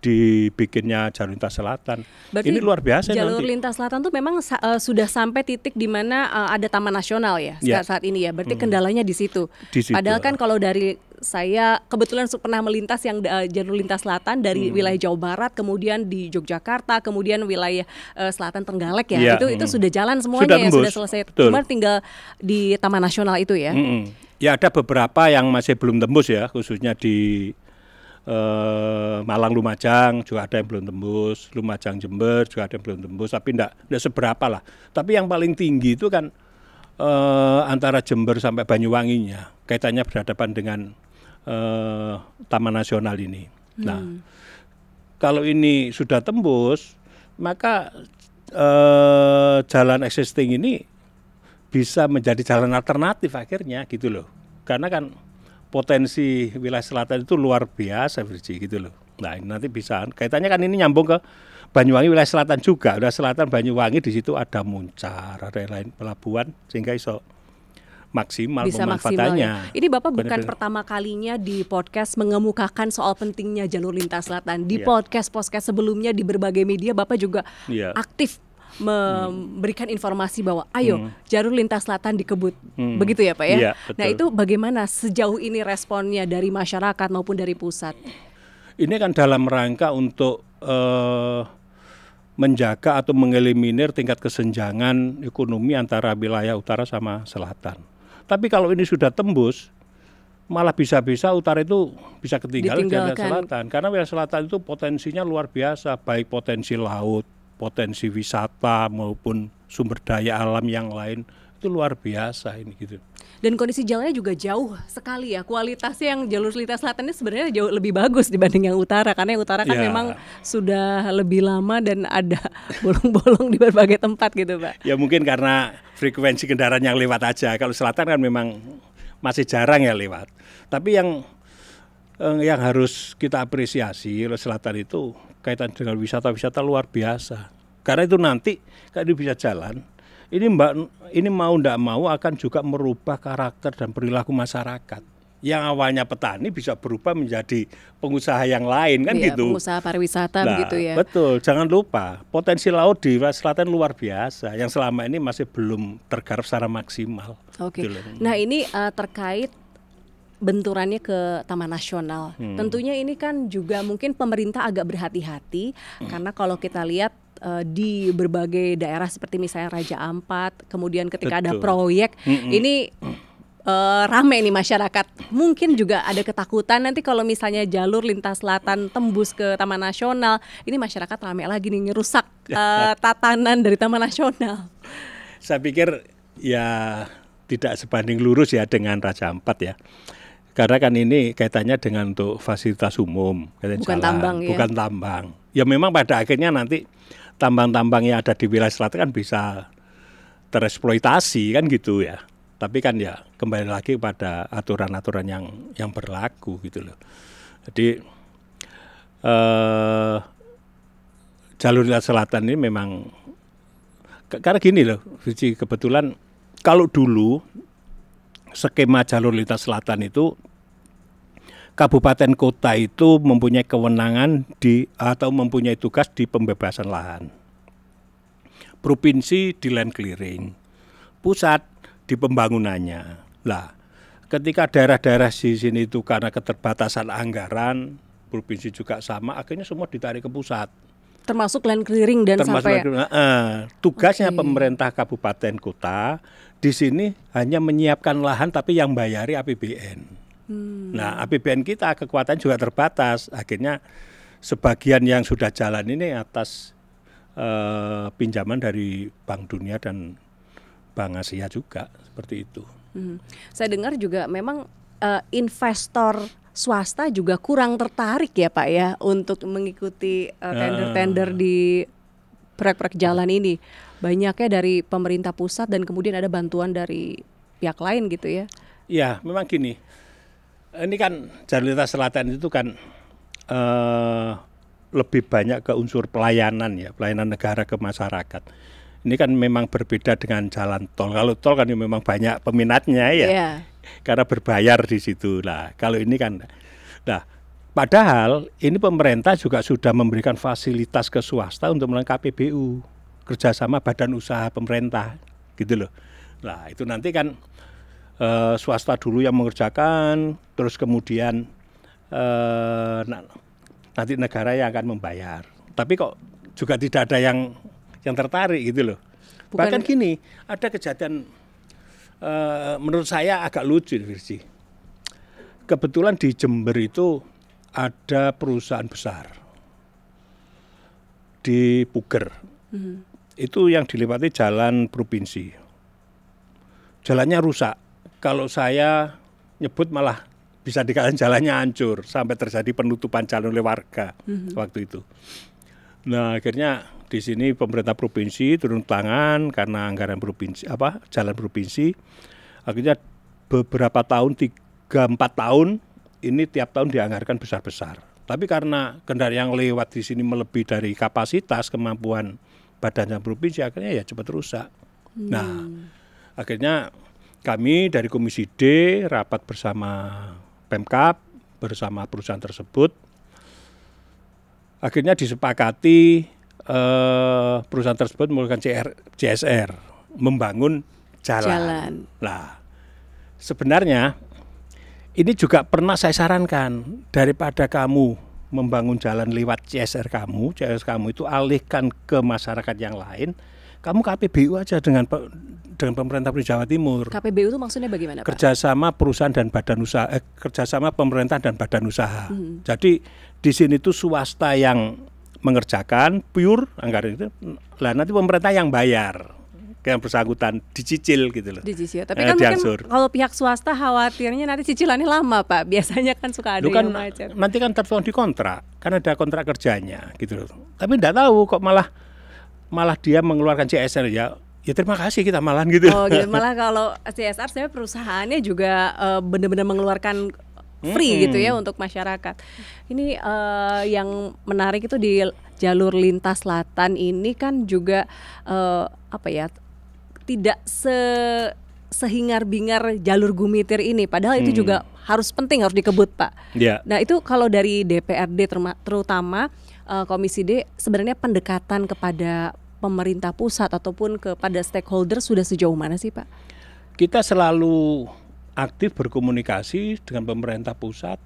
dibikinnya jalur lintas selatan. Berarti ini luar biasa. Jalur lintas selatan tuh memang sudah sampai titik di mana ada Taman Nasional ya saat ini ya. Berarti kendalanya di situ. Padahal kan kalau dari saya kebetulan pernah melintas yang jalur lintas selatan dari wilayah Jawa Barat, kemudian di Yogyakarta, kemudian wilayah selatan Trenggalek ya. Itu sudah jalan semuanya, sudah selesai. Cuma tinggal di Taman Nasional itu ya. Ya ada beberapa yang masih belum tembus ya, khususnya di Malang Lumajang juga ada yang belum tembus, Lumajang Jember juga ada yang belum tembus, tapi enggak seberapa lah. Tapi yang paling tinggi itu kan antara Jember sampai Banyuwanginya, kaitannya berhadapan dengan Taman Nasional ini. Nah, kalau ini sudah tembus, maka jalan existing ini bisa menjadi jalan alternatif akhirnya gitu loh. Karena kan potensi wilayah selatan itu luar biasa Virgi gitu loh. Nah, nanti bisa kaitannya kan ini nyambung ke Banyuwangi wilayah selatan juga. Wilayah selatan Banyuwangi di situ ada Muncar, ada lain pelabuhan sehingga iso maksimal bisa pemanfaatannya. Ya. Ini Bapak bukan pertama kalinya di podcast mengemukakan soal pentingnya jalur lintas selatan. Di podcast sebelumnya di berbagai media Bapak juga aktif memberikan informasi bahwa ayo jalur lintas selatan dikebut. Begitu ya Pak ya? Nah itu bagaimana sejauh ini responnya dari masyarakat maupun dari pusat? Ini kan dalam rangka untuk menjaga atau mengeliminir tingkat kesenjangan ekonomi antara wilayah utara sama selatan. Tapi kalau ini sudah tembus, malah bisa-bisa utara itu bisa ketinggalan dari selatan. Karena wilayah selatan itu potensinya luar biasa, baik potensi laut, potensi wisata maupun sumber daya alam yang lain itu luar biasa ini gitu. Dan kondisi jalannya juga jauh sekali ya. Kualitasnya yang jalur lintas selatan ini sebenarnya jauh lebih bagus dibanding yang utara. Karena yang utara kan memang sudah lebih lama dan ada bolong-bolong di berbagai tempat gitu Pak. Ya mungkin karena frekuensi kendaraan yang lewat aja. Kalau selatan kan memang masih jarang ya lewat. Tapi yang harus kita apresiasi oleh selatan itu kaitan dengan wisata-wisata luar biasa. Karena itu nanti kalau bisa jalan, ini mau ndak mau akan juga merubah karakter dan perilaku masyarakat. Yang awalnya petani bisa berubah menjadi pengusaha yang lain kan gitu. Pengusaha pariwisata begitu ya. Betul, jangan lupa potensi laut di selatan luar biasa yang selama ini masih belum tergarap secara maksimal. Oke. Gitu. Nah ini terkait benturannya ke Taman Nasional. Tentunya ini kan juga mungkin pemerintah agak berhati-hati karena kalau kita lihat di berbagai daerah seperti misalnya Raja Ampat, kemudian ketika ada proyek ini rame nih masyarakat. Mungkin juga ada ketakutan nanti kalau misalnya jalur lintas selatan tembus ke Taman Nasional, ini masyarakat rame lagi nih ngerusak tatanan dari Taman Nasional. Saya pikir ya tidak sebanding lurus ya dengan Raja Ampat ya. Karena kan ini kaitannya dengan untuk fasilitas umum, bukan jalan, tambang ya. Bukan tambang. Ya memang pada akhirnya nanti tambang-tambang yang ada di wilayah selatan kan bisa tereksploitasi kan gitu ya. Tapi kan ya kembali lagi pada aturan-aturan yang berlaku gitu loh. Jadi jalur lintas selatan ini memang karena gini loh, kebetulan kalau dulu skema jalur lintas selatan itu kabupaten kota itu mempunyai kewenangan atau mempunyai tugas di pembebasan lahan. Provinsi di land clearing, pusat di pembangunannya. Lah, ketika daerah-daerah di sini itu karena keterbatasan anggaran, provinsi juga sama, akhirnya semua ditarik ke pusat. Termasuk land clearing dan sampai tugasnya pemerintah kabupaten kota di sini hanya menyiapkan lahan tapi yang bayari APBN. Nah, APBN kita kekuatan juga terbatas. Akhirnya sebagian yang sudah jalan ini atas pinjaman dari Bank Dunia dan Bank Asia juga seperti itu. Saya dengar juga memang investor swasta juga kurang tertarik ya Pak ya untuk mengikuti tender-tender di proyek-proyek jalan ini. Banyaknya dari pemerintah pusat dan kemudian ada bantuan dari pihak lain gitu ya. Ya memang gini, ini kan jalur lintas selatan itu kan lebih banyak ke unsur pelayanan ya, pelayanan negara ke masyarakat. Ini kan memang berbeda dengan jalan tol. Kalau tol kan memang banyak peminatnya ya, karena berbayar di situ. Nah, kalau ini kan, padahal ini pemerintah juga sudah memberikan fasilitas ke swasta untuk melengkapi KPBU, kerjasama badan usaha pemerintah, gitu loh. Nah, itu nanti kan swasta dulu yang mengerjakan, terus kemudian nanti negara yang akan membayar. Tapi kok juga tidak ada yang tertarik gitu loh. Bahkan gini, ada kejadian menurut saya agak lucu, Virsi. Kebetulan di Jember itu ada perusahaan besar di Puger. Itu yang dilewati jalan provinsi. Jalannya rusak. Kalau saya nyebut malah bisa dikatakan jalannya hancur sampai terjadi penutupan jalan oleh warga waktu itu. Nah, akhirnya di sini pemerintah provinsi turun tangan karena anggaran provinsi jalan provinsi. Akhirnya beberapa tahun 3-4 tahun ini tiap tahun dianggarkan besar-besar. Tapi karena kendaraan yang lewat di sini melebihi dari kapasitas kemampuan badan provinsi, akhirnya ya cepat rusak. Nah, akhirnya kami dari Komisi D rapat bersama Pemkab bersama perusahaan tersebut. Akhirnya disepakati perusahaan tersebut melakukan CSR, membangun jalan. Nah, sebenarnya ini juga pernah saya sarankan, daripada kamu membangun jalan lewat CSR kamu itu alihkan ke masyarakat yang lain, kamu KPBU aja dengan pemerintah Jawa Timur. KPBU itu maksudnya bagaimana, Pak? Kerjasama perusahaan dan badan usaha, kerjasama pemerintah dan badan usaha. Jadi di sini tuh swasta yang mengerjakan pure anggaran itu, lah nanti pemerintah yang bayar. Yang bersangkutan dicicil gitu loh. Dicicil. Tapi kan mungkin kalau pihak swasta khawatirnya nanti cicilannya lama, Pak. Biasanya kan suka ada yang macet. Nanti kan tertuang di kontrak, kan ada kontrak kerjanya gitu loh. Tapi enggak tahu kok malah dia mengeluarkan CSR ya terima kasih kita malahan gitu. Oh gitu. Malah kalau CSR sebenarnya perusahaannya juga benar-benar mengeluarkan free gitu ya untuk masyarakat. Ini yang menarik itu di jalur lintas selatan ini kan juga tidak sehingar-bingar jalur Gumitir ini, padahal itu juga harus penting, harus dikebut, Pak. Yeah. Nah itu kalau dari DPRD terutama Komisi D sebenarnya pendekatan kepada pemerintah pusat ataupun kepada stakeholder sudah sejauh mana sih, Pak? Kita selalu aktif berkomunikasi dengan pemerintah pusat,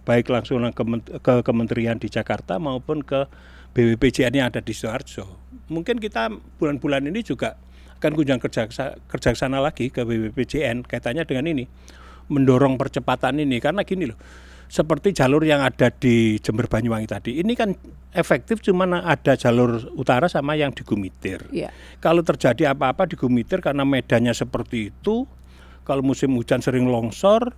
baik langsung ke kementerian di Jakarta maupun ke BPJN yang ada di Sidoarjo. Mungkin kita bulan-bulan ini juga akan kunjungan kerja sana lagi ke BPJN kaitannya dengan ini, mendorong percepatan ini, karena gini loh, seperti jalur yang ada di Jember Banyuwangi tadi, ini kan efektif cuma ada jalur utara sama yang di Gumitir. Yeah. Kalau terjadi apa-apa di Gumitir karena medannya seperti itu, kalau musim hujan sering longsor,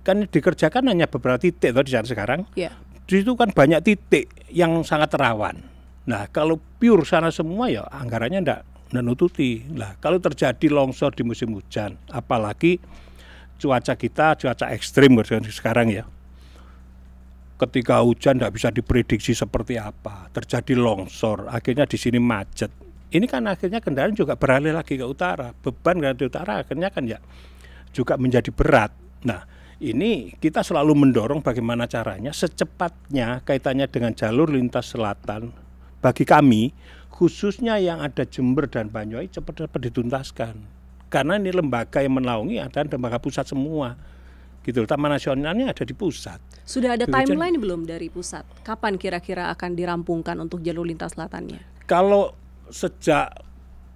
kan dikerjakan hanya beberapa titik di sana sekarang. Yeah. Di situ kan banyak titik yang sangat rawan. Nah kalau pure sana semua ya anggarannya enggak nututi. Nah kalau terjadi longsor di musim hujan, apalagi cuaca ekstrim sekarang ya, ketika hujan tidak bisa diprediksi seperti apa, terjadi longsor, akhirnya di sini macet. Ini kan akhirnya kendaraan juga beralih lagi ke utara, beban dari utara akhirnya kan ya juga menjadi berat. Nah ini kita selalu mendorong bagaimana caranya secepatnya kaitannya dengan jalur lintas selatan bagi kami, khususnya yang ada Jember dan Banyuwangi cepat dituntaskan. Karena ini lembaga yang menaungi ada lembaga pusat semua. Gitu. Taman nasionalnya ada di pusat. Sudah ada timeline belum dari pusat? Kapan kira-kira akan dirampungkan untuk jalur lintas selatannya? Kalau sejak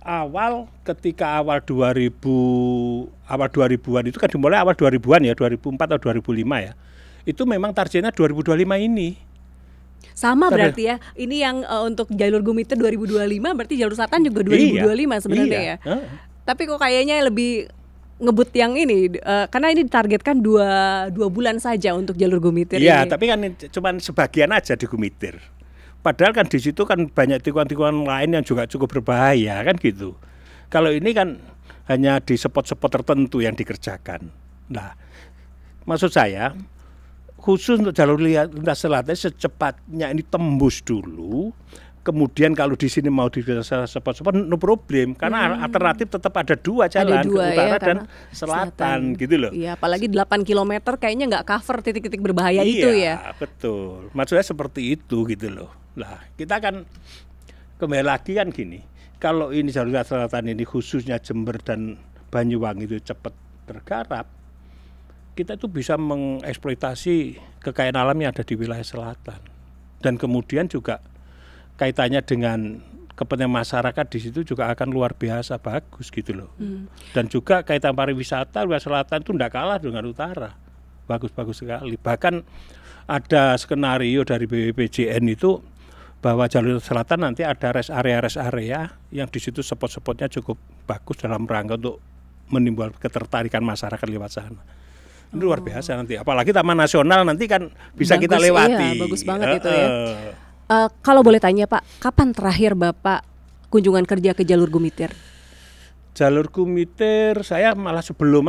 awal, ketika awal 2000-an itu kan dimulai awal 2000-an ya, 2004 atau 2005 ya. Itu memang targetnya 2025 ini. Sama berarti ya, ini yang untuk jalur Gumitir 2025, berarti jalur selatan juga 2025 sebenarnya ya. Tapi kok kayaknya lebih ngebut yang ini, karena ini ditargetkan 2 bulan saja untuk jalur Gumitir ini. Iya, tapi kan cuma sebagian aja di Gumitir. Padahal kan di situ kan banyak tikungan-tikungan lain yang juga cukup berbahaya kan gitu. Kalau ini kan hanya di spot-spot tertentu yang dikerjakan. Nah, maksud saya khusus untuk jalur lintas selatan secepatnya ini tembus dulu. Kemudian kalau di sini mau di spot-spot no problem, karena alternatif tetap ada 2 jalan, ke utara dan selatan gitu loh. Iya, apalagi 8 km kayaknya nggak cover titik-titik berbahaya itu ya. Iya, betul. Maksudnya seperti itu gitu loh. Nah, kita kan kembali lagi kan gini, kalau ini jalur selatan ini khususnya Jember dan Banyuwangi itu cepat tergarap, kita itu bisa mengeksploitasi kekayaan alam yang ada di wilayah selatan. Dan kemudian juga kaitannya dengan kepentingan masyarakat di situ juga akan luar biasa bagus gitu loh. Dan juga kaitan pariwisata wilayah selatan itu tidak kalah dengan utara. Bagus-bagus sekali. Bahkan ada skenario dari BPJN itu bahwa jalur selatan nanti ada rest area yang di situ spot-spotnya cukup bagus dalam rangka untuk menimbulkan ketertarikan masyarakat lewat sana. Ini luar biasa nanti. Apalagi Taman Nasional nanti kan bisa bagus, kita lewati. Iya, bagus banget itu ya. Kalau boleh tanya Pak, kapan terakhir Bapak kunjungan kerja ke jalur Gumitir? Jalur Gumitir saya malah sebelum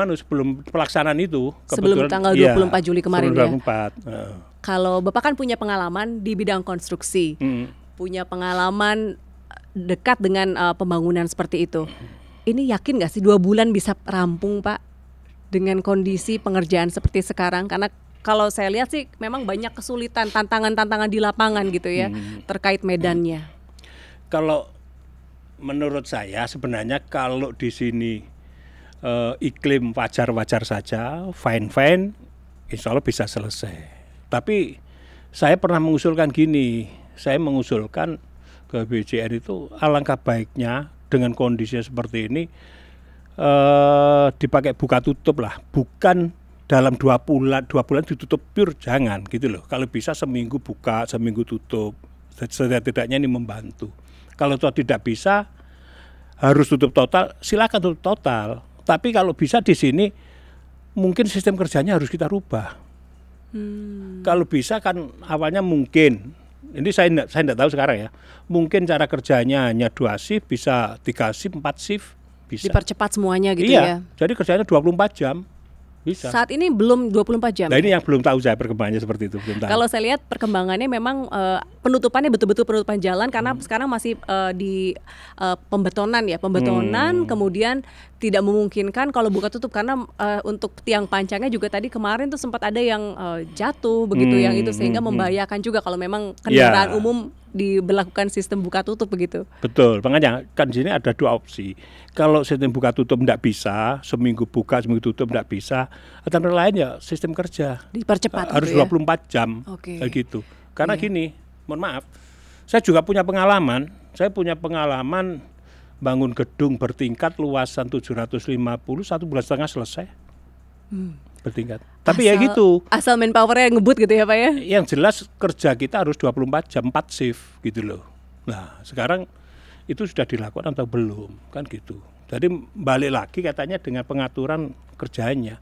pelaksanaan itu. Sebelum tanggal 24 Juli kemarin 24, ya. Kalau Bapak kan punya pengalaman di bidang konstruksi, punya pengalaman dekat dengan pembangunan seperti itu. Ini yakin nggak sih 2 bulan bisa rampung Pak dengan kondisi pengerjaan seperti sekarang? Karena kalau saya lihat sih memang banyak kesulitan, tantangan-tantangan di lapangan gitu ya, terkait medannya. Kalau menurut saya sebenarnya kalau di sini iklim wajar-wajar saja, fine-fine, insya Allah bisa selesai. Tapi saya pernah mengusulkan gini, saya mengusulkan ke BJR itu alangkah baiknya dengan kondisi seperti ini dipakai buka tutup lah, bukan dalam 2 bulan ditutup pure, jangan gitu loh. Kalau bisa seminggu buka, seminggu tutup, setidaknya ini membantu. Kalau tidak bisa harus tutup total, silakan tutup total. Tapi kalau bisa di sini mungkin sistem kerjanya harus kita rubah. Kalau bisa kan awalnya mungkin, ini saya tidak tahu sekarang ya, mungkin cara kerjanya hanya 2 shift, bisa 3 shift, 4 shift, bisa. Dipercepat semuanya gitu iya, ya. Jadi kerjanya 24 jam. Bisa. Saat ini belum 24 jam. Nah ini yang belum tahu saya perkembangannya seperti itu. Belum tahu. Kalau saya lihat perkembangannya memang penutupannya betul-betul penutupan jalan karena sekarang masih di pembetonan ya, kemudian tidak memungkinkan kalau buka tutup karena untuk tiang pancangnya juga tadi kemarin tuh sempat ada yang jatuh begitu yang itu sehingga membahayakan juga kalau memang kendaraan umum diberlakukan sistem buka tutup begitu. Betul, makanya kan di sini ada 2 opsi. Kalau sistem buka tutup tidak bisa, seminggu buka, seminggu tutup tidak bisa, alternatif lain ya sistem kerja dipercepat harus gitu 24 jam kayak gitu. Karena gini, mohon maaf, saya juga punya pengalaman. Saya punya pengalaman bangun gedung bertingkat luasan 750, 1,5 bulan selesai. Bertingkat. Tapi ya gitu. Asal manpower-nya ngebut gitu ya Pak ya? Yang jelas kerja kita harus 24 jam, 4 shift gitu loh. Nah sekarang itu sudah dilakukan atau belum? Kan gitu. Jadi balik lagi katanya dengan pengaturan kerjanya.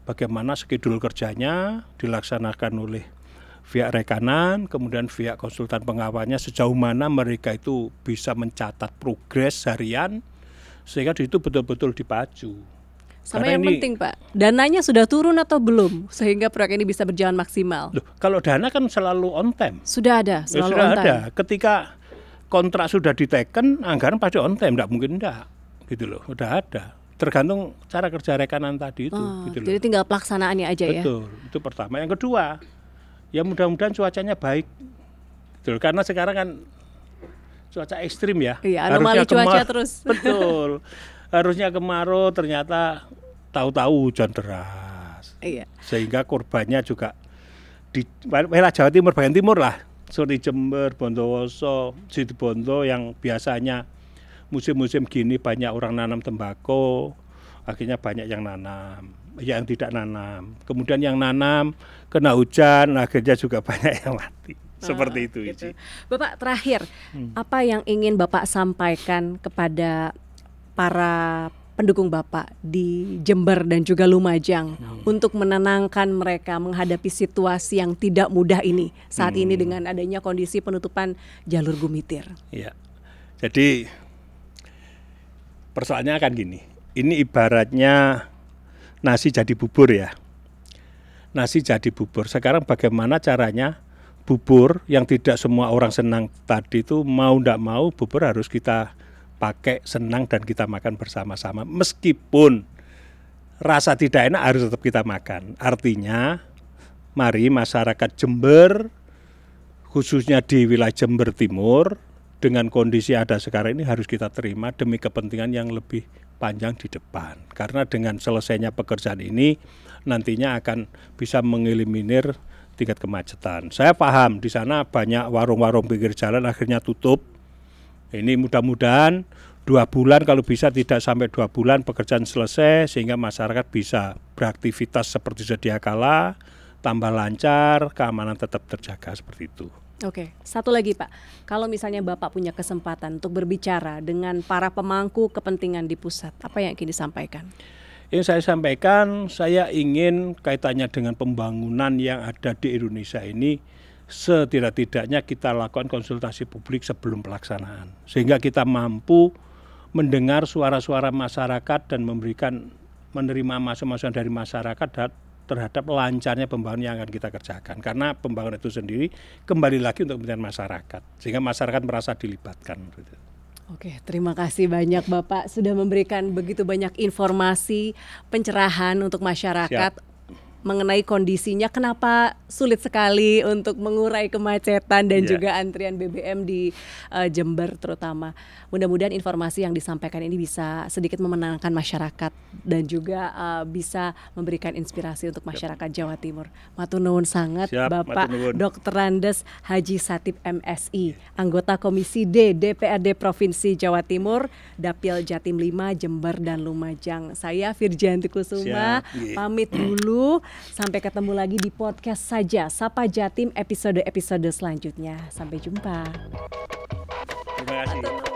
Bagaimana schedule kerjanya dilaksanakan oleh pihak rekanan, kemudian pihak konsultan pengawalnya sejauh mana mereka itu bisa mencatat progres harian sehingga di situ betul-betul dipacu. Sama yang penting Pak, dananya sudah turun atau belum sehingga proyek ini bisa berjalan maksimal? Loh, kalau dana kan selalu on time. Sudah ada, selalu sudah on time. Ada. Ketika kontrak sudah diteken, anggaran pasti on time, tidak mungkin enggak. Gitu loh, udah ada. Tergantung cara kerja rekanan tadi itu. Gitu jadi loh. tinggal pelaksanaannya aja ya? Betul, itu pertama. Yang kedua, ya mudah-mudahan cuacanya baik. Betul, karena sekarang kan cuaca ekstrim ya. Iya, anomali cuaca terus. Betul. Harusnya kemarau, ternyata tahu-tahu hujan deras. Iya. Sehingga korbannya juga di wilayah Jawa Timur, bagian timur lah, seperti Jember, Bondowoso, Situbondo yang biasanya musim-musim gini banyak orang nanam tembakau, akhirnya banyak yang nanam, yang tidak nanam. Kemudian yang nanam kena hujan, akhirnya juga banyak yang mati. Seperti itu. Gitu. Bapak terakhir, apa yang ingin Bapak sampaikan kepada para pendukung Bapak di Jember dan juga Lumajang untuk menenangkan mereka menghadapi situasi yang tidak mudah ini saat ini dengan adanya kondisi penutupan jalur Gumitir? Ya, jadi persoalannya kan gini, ini ibaratnya nasi jadi bubur ya. Nasi jadi bubur, sekarang bagaimana caranya bubur yang tidak semua orang senang tadi itu mau tidak mau bubur harus kita pakai senang dan kita makan bersama-sama. Meskipun rasa tidak enak harus tetap kita makan. Artinya mari masyarakat Jember khususnya di wilayah Jember Timur dengan kondisi ada sekarang ini harus kita terima demi kepentingan yang lebih panjang di depan. Karena dengan selesainya pekerjaan ini nantinya akan bisa mengeliminir tingkat kemacetan. Saya paham di sana banyak warung-warung pinggir jalan akhirnya tutup. Ini mudah-mudahan 2 bulan kalau bisa tidak sampai 2 bulan pekerjaan selesai sehingga masyarakat bisa beraktivitas seperti sedia kala, tambah lancar, keamanan tetap terjaga seperti itu. Oke, satu lagi Pak, kalau misalnya Bapak punya kesempatan untuk berbicara dengan para pemangku kepentingan di pusat, apa yang ingin disampaikan? Yang saya sampaikan, saya ingin kaitannya dengan pembangunan yang ada di Indonesia ini, setidak-tidaknya kita lakukan konsultasi publik sebelum pelaksanaan. Sehingga kita mampu mendengar suara-suara masyarakat dan menerima masukan-masukan dari masyarakat terhadap lancarnya pembangunan yang akan kita kerjakan. Karena pembangunan itu sendiri kembali lagi untuk kepentingan masyarakat. Sehingga masyarakat merasa dilibatkan. Oke, terima kasih banyak Bapak sudah memberikan begitu banyak informasi, pencerahan untuk masyarakat. Siap. mengenai kondisinya kenapa sulit sekali untuk mengurai kemacetan dan juga antrian BBM di Jember terutama. Mudah-mudahan informasi yang disampaikan ini bisa sedikit memenangkan masyarakat dan juga bisa memberikan inspirasi untuk masyarakat Jawa Timur. Matur nuwun sangat Bapak Dr. Andes Haji Satip MSI, anggota Komisi D DPRD Provinsi Jawa Timur, Dapil Jatim 5, Jember dan Lumajang. Saya Virjanti Kusuma pamit dulu. Sampai ketemu lagi di podcast saja Sapa Jatim episode-episode selanjutnya. Sampai jumpa. Terima kasih.